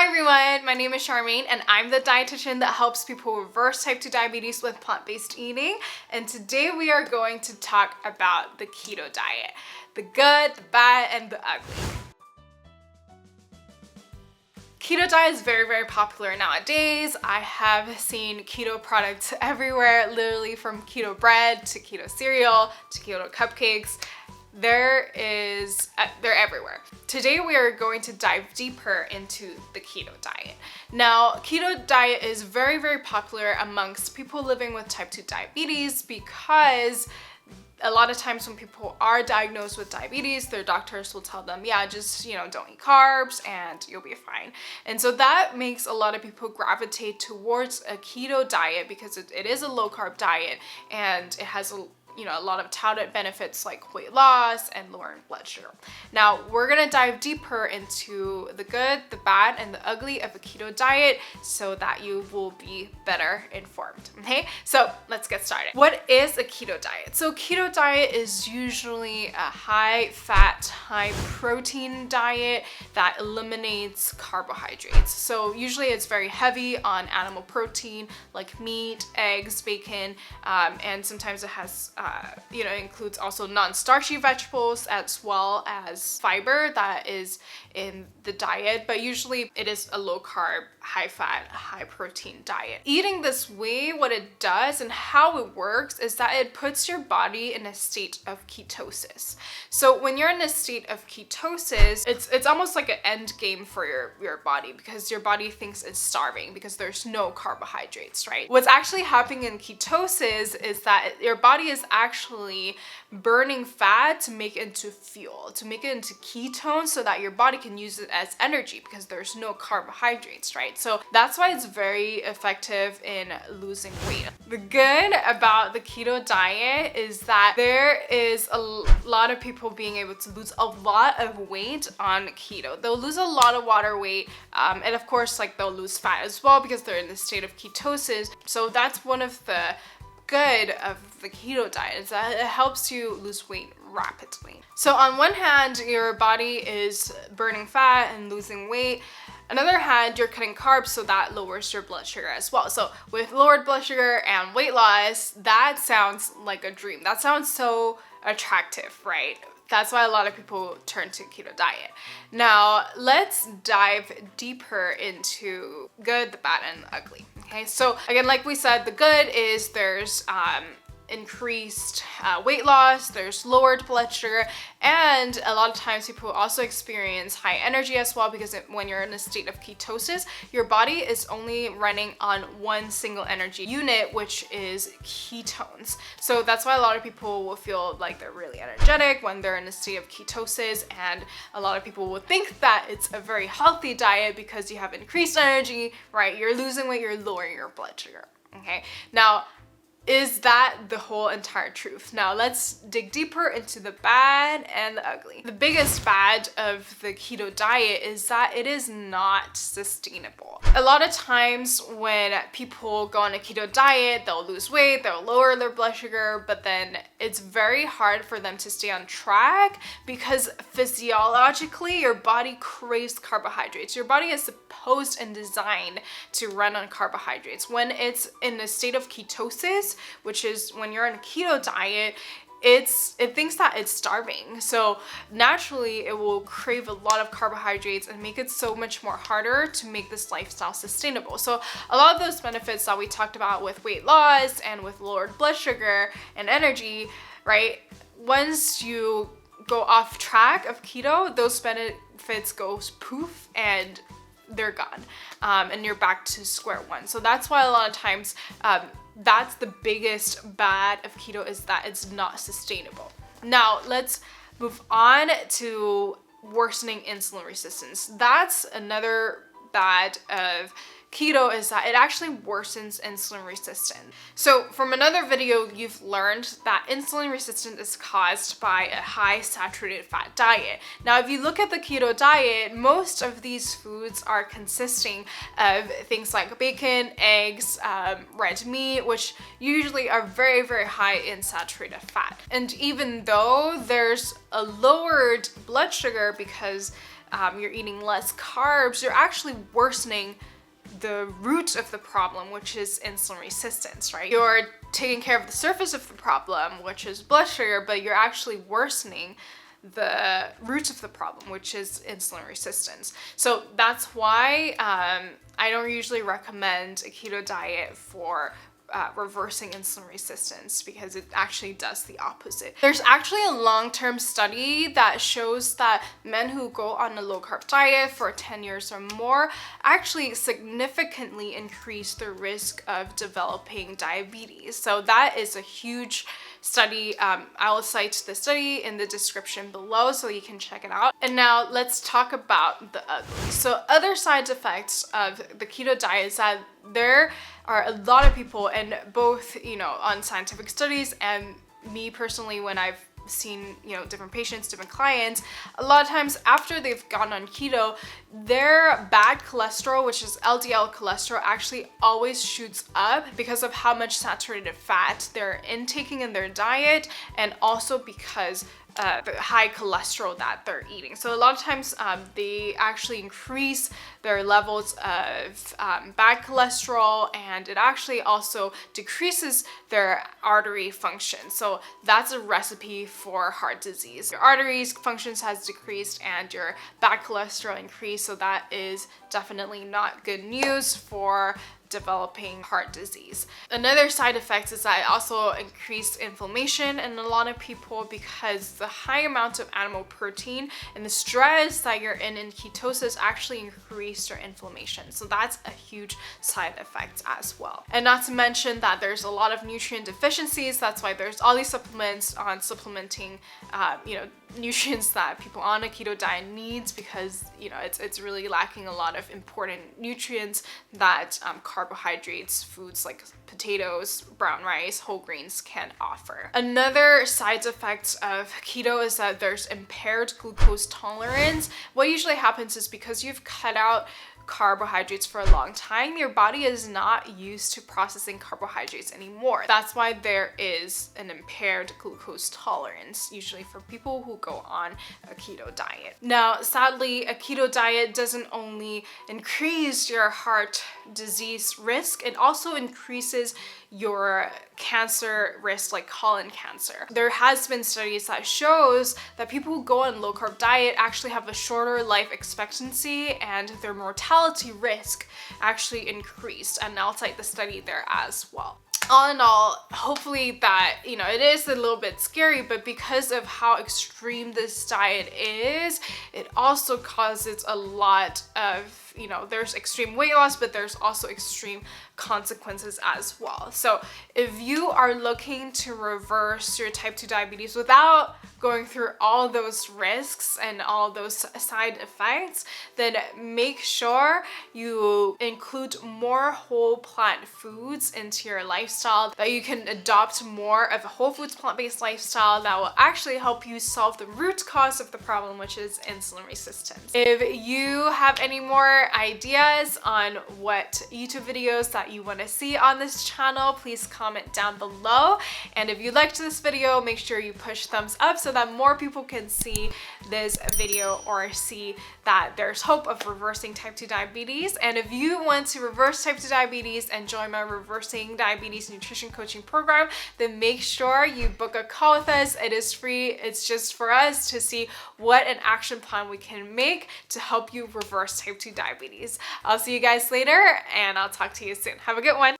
everyone, my name is Charmaine and I'm the dietitian that helps people reverse type 2 diabetes with plant-based eating. And today we are going to talk about the keto diet. The good, the bad, and the ugly. Keto diet is very popular nowadays. I have seen keto products everywhere, literally from keto bread to keto cereal to keto cupcakes. They're everywhere. Today we are going to dive deeper into the keto diet. Now, keto diet is very popular amongst people living with type 2 diabetes because a lot of times when people are diagnosed with diabetes, their doctors will tell them, yeah, just, don't eat carbs and you'll be fine. And so that makes a lot of people gravitate towards a keto diet because it is a low carb diet and it has a lot of touted benefits like weight loss and lowering blood sugar. Now, we're gonna dive deeper into the good, the bad, and the ugly of a keto diet so that you will be better informed, okay? So let's get started. What is a keto diet? So keto diet is usually a high fat, high protein diet that eliminates carbohydrates. So usually it's very heavy on animal protein like meat, eggs, bacon, and sometimes it has includes also non-starchy vegetables as well as fiber that is in the diet, but usually it is a low carb, high fat, high protein diet. Eating this way, what it does and how it works is that it puts your body in a state of ketosis. So when you're in a state of ketosis, it's almost like an end game for your body because your body thinks it's starving because there's no carbohydrates, right? What's actually happening in ketosis is that your body is actually burning fat to make it into fuel, to make it into ketones so that your body can use it as energy because there's no carbohydrates, right? So that's why it's very effective in losing weight. The good about the keto diet is that there is a lot of people being able to lose a lot of weight on keto. They'll lose a lot of water weight, and of course, they'll lose fat as well because they're in the state of ketosis. So that's one of the good of the keto diet is that it helps you lose weight rapidly. So on one hand, your body is burning fat and losing weight. On the other hand, you're cutting carbs, so that lowers your blood sugar as well. So with lowered blood sugar and weight loss, that sounds like a dream. That sounds so attractive, right? That's why a lot of people turn to keto diet. Now, let's dive deeper into good, the bad, and the ugly. Okay, so again, like we said, the good is there's increased weight loss, there's lowered blood sugar, and a lot of times people also experience high energy as well because when you're in a state of ketosis, your body is only running on one single energy unit, which is ketones. So that's why a lot of people will feel like they're really energetic when they're in a state of ketosis, and a lot of people will think that it's a very healthy diet because you have increased energy, right? You're losing weight, you're lowering your blood sugar, okay? Now, is that the whole entire truth? Now let's dig deeper into the bad and the ugly. The biggest bad of the keto diet is that it is not sustainable. A lot of times when people go on a keto diet, they'll lose weight, they'll lower their blood sugar, but then it's very hard for them to stay on track because physiologically your body craves carbohydrates. Your body is supposed and designed to run on carbohydrates. When it's in a state of ketosis, which is when you're on a keto diet, it thinks that it's starving. So naturally it will crave a lot of carbohydrates and make it so much more harder to make this lifestyle sustainable. So a lot of those benefits that we talked about with weight loss and with lowered blood sugar and energy, right? Once you go off track of keto, those benefits go poof and they're gone, and you're back to square one. So that's why a lot of times that's the biggest bad of keto is that it's not sustainable. Now let's move on to worsening insulin resistance. That's another bad of keto is that it actually worsens insulin resistance. So from another video, you've learned that insulin resistance is caused by a high saturated fat diet. Now, if you look at the keto diet, most of these foods are consisting of things like bacon, eggs, red meat, which usually are very, very high in saturated fat. And even though there's a lowered blood sugar because you're eating less carbs, you're actually worsening the root of the problem, which is insulin resistance, right? You're taking care of the surface of the problem, which is blood sugar, but you're actually worsening the root of the problem, which is insulin resistance. So that's why I don't usually recommend a keto diet for reversing insulin resistance, because it actually does the opposite. There's actually a long-term study that shows that men who go on a low-carb diet for 10 years or more actually significantly increase the risk of developing diabetes. So that is a huge study. I'll cite the study in the description below so you can check it out. And now let's talk about the ugly. So other side effects of the keto diet is that there are a lot of people, and both, on scientific studies and me personally, when I've seen, different patients, different clients, a lot of times after they've gone on keto, their bad cholesterol, which is LDL cholesterol, actually always shoots up because of how much saturated fat they're intaking in their diet, and also because the high cholesterol that they're eating. So a lot of times they actually increase their levels of bad cholesterol, and it actually also decreases their artery function. So that's a recipe for heart disease. Your arteries functions has decreased and your bad cholesterol increased, so that is definitely not good news for developing heart disease. Another side effect is that it also increased inflammation in a lot of people, because the high amount of animal protein and the stress that you're in ketosis actually increase your inflammation. So that's a huge side effect as well. And not to mention that there's a lot of nutrient deficiencies. That's why there's all these supplements on supplementing nutrients that people on a keto diet needs, because it's really lacking a lot of important nutrients that carbohydrates, foods like potatoes, brown rice, whole grains can offer. Another side effect of keto is that there's impaired glucose tolerance. What usually happens is, because you've cut out carbohydrates for a long time, your body is not used to processing carbohydrates anymore. That's why there is an impaired glucose tolerance, usually for people who go on a keto diet. Now, sadly, a keto diet doesn't only increase your heart disease risk, it also increases your cancer risk, like colon cancer. There has been studies that shows that people who go on low carb diet actually have a shorter life expectancy, and their mortality risk actually increased, and I'll cite the study there as well. All in all, hopefully that, it is a little bit scary, but because of how extreme this diet is, it also causes a lot of, there's extreme weight loss, but there's also extreme consequences as well. So if you are looking to reverse your type 2 diabetes without going through all those risks and all those side effects, then make sure you include more whole plant foods into your lifestyle, that you can adopt more of a whole foods plant-based lifestyle that will actually help you solve the root cause of the problem, which is insulin resistance. If you have any more ideas on what YouTube videos that you want to see on this channel, please comment down below. And if you liked this video, make sure you push thumbs up so that more people can see this video or see that there's hope of reversing type 2 diabetes. And if you want to reverse type 2 diabetes and join my Reversing Diabetes Nutrition Coaching Program, then make sure you book a call with us. It is free. It's just for us to see what an action plan we can make to help you reverse type 2 diabetes. I'll see you guys later, and I'll talk to you soon. Have a good one.